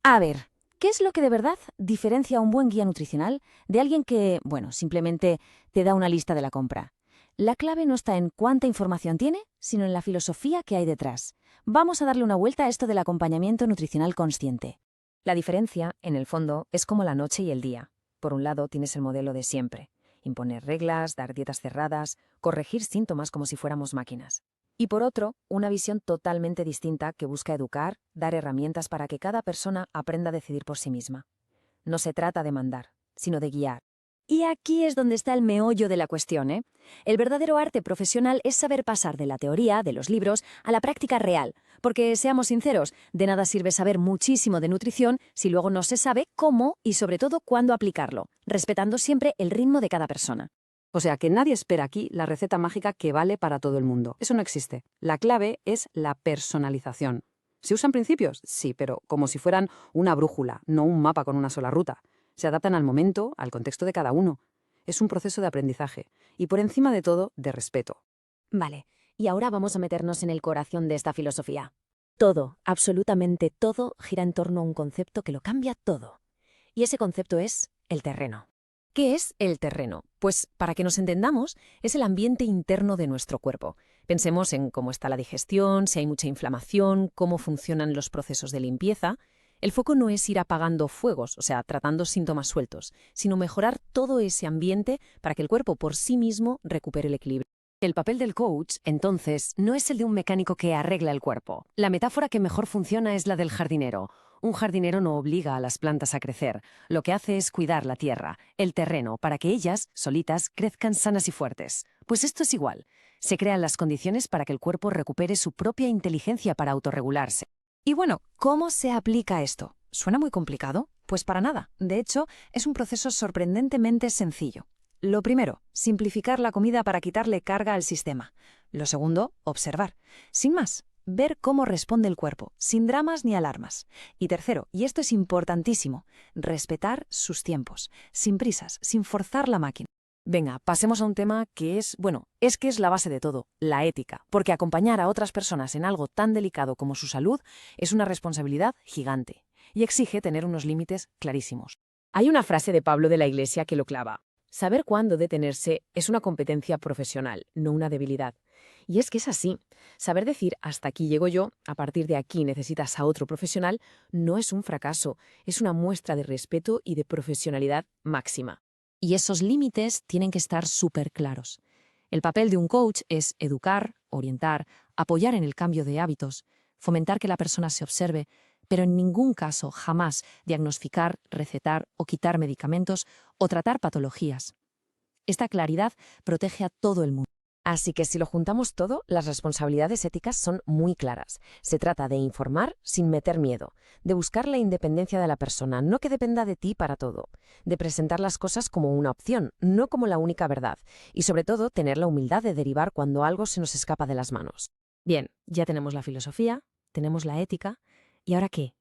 A ver, ¿qué es lo que de verdad diferencia a un buen guía nutricional de alguien que, bueno, simplemente te da una lista de la compra? La clave no está en cuánta información tiene, sino en la filosofía que hay detrás. Vamos a darle una vuelta a esto del acompañamiento nutricional consciente. La diferencia, en el fondo, es como la noche y el día. Por un lado, tienes el modelo de siempre: imponer reglas, dar dietas cerradas, corregir síntomas como si fuéramos máquinas. Y por otro, una visión totalmente distinta que busca educar, dar herramientas para que cada persona aprenda a decidir por sí misma. No se trata de mandar, sino de guiar. Y aquí es donde está el meollo de la cuestión, ¿eh? El verdadero arte profesional es saber pasar de la teoría, de los libros, a la práctica real. Porque, seamos sinceros, de nada sirve saber muchísimo de nutrición si luego no se sabe cómo y sobre todo cuándo aplicarlo, respetando siempre el ritmo de cada persona. O sea que nadie espera aquí la receta mágica que vale para todo el mundo. Eso no existe. La clave es la personalización. ¿Se usan principios? Sí, pero como si fueran una brújula, no un mapa con una sola ruta. Se adaptan al momento, al contexto de cada uno. Es un proceso de aprendizaje y, por encima de todo, de respeto. Vale, y ahora vamos a meternos en el corazón de esta filosofía. Todo, absolutamente todo, gira en torno a un concepto que lo cambia todo. Y ese concepto es el terreno. ¿Qué es el terreno? Pues, para que nos entendamos, es el ambiente interno de nuestro cuerpo. Pensemos en cómo está la digestión, si hay mucha inflamación, cómo funcionan los procesos de limpieza. El foco no es ir apagando fuegos, o sea, tratando síntomas sueltos, sino mejorar todo ese ambiente para que el cuerpo por sí mismo recupere el equilibrio. El papel del coach, entonces, no es el de un mecánico que arregla el cuerpo. La metáfora que mejor funciona es la del jardinero. Un jardinero no obliga a las plantas a crecer. Lo que hace es cuidar la tierra, el terreno, para que ellas, solitas, crezcan sanas y fuertes. Pues esto es igual. Se crean las condiciones para que el cuerpo recupere su propia inteligencia para autorregularse. Y bueno, ¿cómo se aplica esto? ¿Suena muy complicado? Pues para nada. De hecho, es un proceso sorprendentemente sencillo. Lo primero, simplificar la comida para quitarle carga al sistema. Lo segundo, observar. Sin más, ver cómo responde el cuerpo, sin dramas ni alarmas. Y tercero, y esto es importantísimo, respetar sus tiempos, sin prisas, sin forzar la máquina. Venga, pasemos a un tema que es la base de todo, la ética, porque acompañar a otras personas en algo tan delicado como su salud es una responsabilidad gigante y exige tener unos límites clarísimos. Hay una frase de Pablo de la Iglesia que lo clava: saber cuándo detenerse es una competencia profesional, no una debilidad. Y es que es así. Saber decir hasta aquí llego yo, a partir de aquí necesitas a otro profesional, no es un fracaso, es una muestra de respeto y de profesionalidad máxima. Y esos límites tienen que estar súper claros. El papel de un coach es educar, orientar, apoyar en el cambio de hábitos, fomentar que la persona se observe, pero en ningún caso jamás diagnosticar, recetar o quitar medicamentos o tratar patologías. Esta claridad protege a todo el mundo. Así que si lo juntamos todo, las responsabilidades éticas son muy claras. Se trata de informar sin meter miedo, de buscar la independencia de la persona, no que dependa de ti para todo, de presentar las cosas como una opción, no como la única verdad, y sobre todo tener la humildad de derivar cuando algo se nos escapa de las manos. Bien, ya tenemos la filosofía, tenemos la ética, ¿y ahora qué?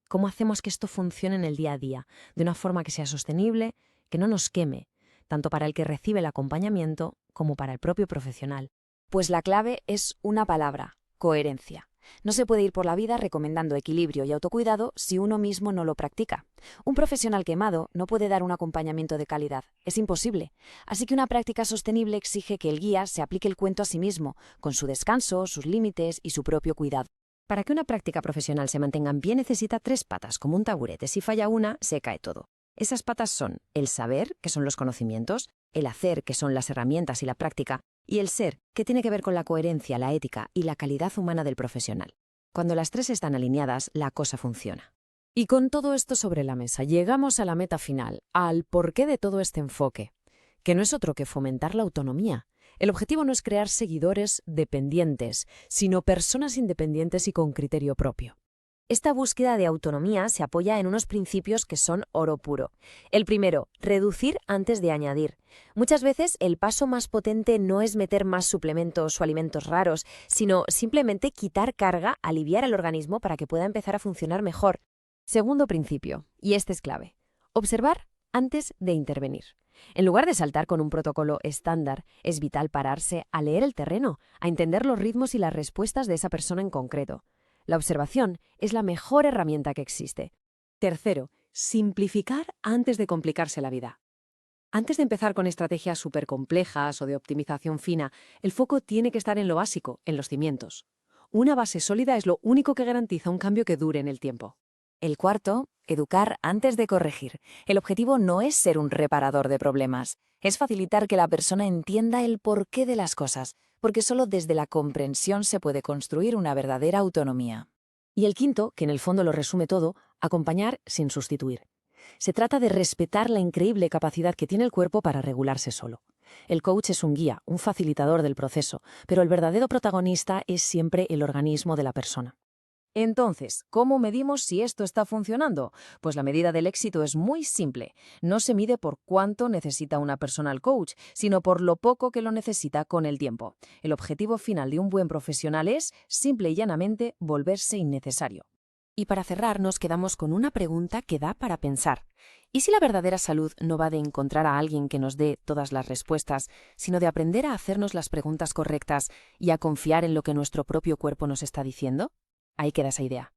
¿Cómo hacemos que esto funcione en el día a día, de una forma que sea sostenible, que no nos queme, tanto para el que recibe el acompañamiento como para el propio profesional? Pues la clave es una palabra: coherencia. No se puede ir por la vida recomendando equilibrio y autocuidado si uno mismo no lo practica. Un profesional quemado no puede dar un acompañamiento de calidad, es imposible. Así que una práctica sostenible exige que el guía se aplique el cuento a sí mismo, con su descanso, sus límites y su propio cuidado. Para que una práctica profesional se mantenga en pie necesita 3 patas, como un taburete. Si falla una, se cae todo. Esas patas son el saber, que son los conocimientos, el hacer, que son las herramientas y la práctica, y el ser, que tiene que ver con la coherencia, la ética y la calidad humana del profesional. Cuando las 3 están alineadas, la cosa funciona. Y con todo esto sobre la mesa, llegamos a la meta final, al porqué de todo este enfoque, que no es otro que fomentar la autonomía. El objetivo no es crear seguidores dependientes, sino personas independientes y con criterio propio. Esta búsqueda de autonomía se apoya en unos principios que son oro puro. El primero, reducir antes de añadir. Muchas veces el paso más potente no es meter más suplementos o alimentos raros, sino simplemente quitar carga, aliviar al organismo para que pueda empezar a funcionar mejor. Segundo principio, y este es clave: observar antes de intervenir. En lugar de saltar con un protocolo estándar, es vital pararse a leer el terreno, a entender los ritmos y las respuestas de esa persona en concreto. La observación es la mejor herramienta que existe. Tercero, simplificar antes de complicarse la vida. Antes de empezar con estrategias súper complejas o de optimización fina, el foco tiene que estar en lo básico, en los cimientos. Una base sólida es lo único que garantiza un cambio que dure en el tiempo. El cuarto, educar antes de corregir. El objetivo no es ser un reparador de problemas, es facilitar que la persona entienda el porqué de las cosas, porque solo desde la comprensión se puede construir una verdadera autonomía. Y el quinto, que en el fondo lo resume todo, acompañar sin sustituir. Se trata de respetar la increíble capacidad que tiene el cuerpo para regularse solo. El coach es un guía, un facilitador del proceso, pero el verdadero protagonista es siempre el organismo de la persona. Entonces, ¿cómo medimos si esto está funcionando? Pues la medida del éxito es muy simple. No se mide por cuánto necesita una personal coach, sino por lo poco que lo necesita con el tiempo. El objetivo final de un buen profesional es, simple y llanamente, volverse innecesario. Y para cerrar, nos quedamos con una pregunta que da para pensar. ¿Y si la verdadera salud no va de encontrar a alguien que nos dé todas las respuestas, sino de aprender a hacernos las preguntas correctas y a confiar en lo que nuestro propio cuerpo nos está diciendo? Ahí queda esa idea.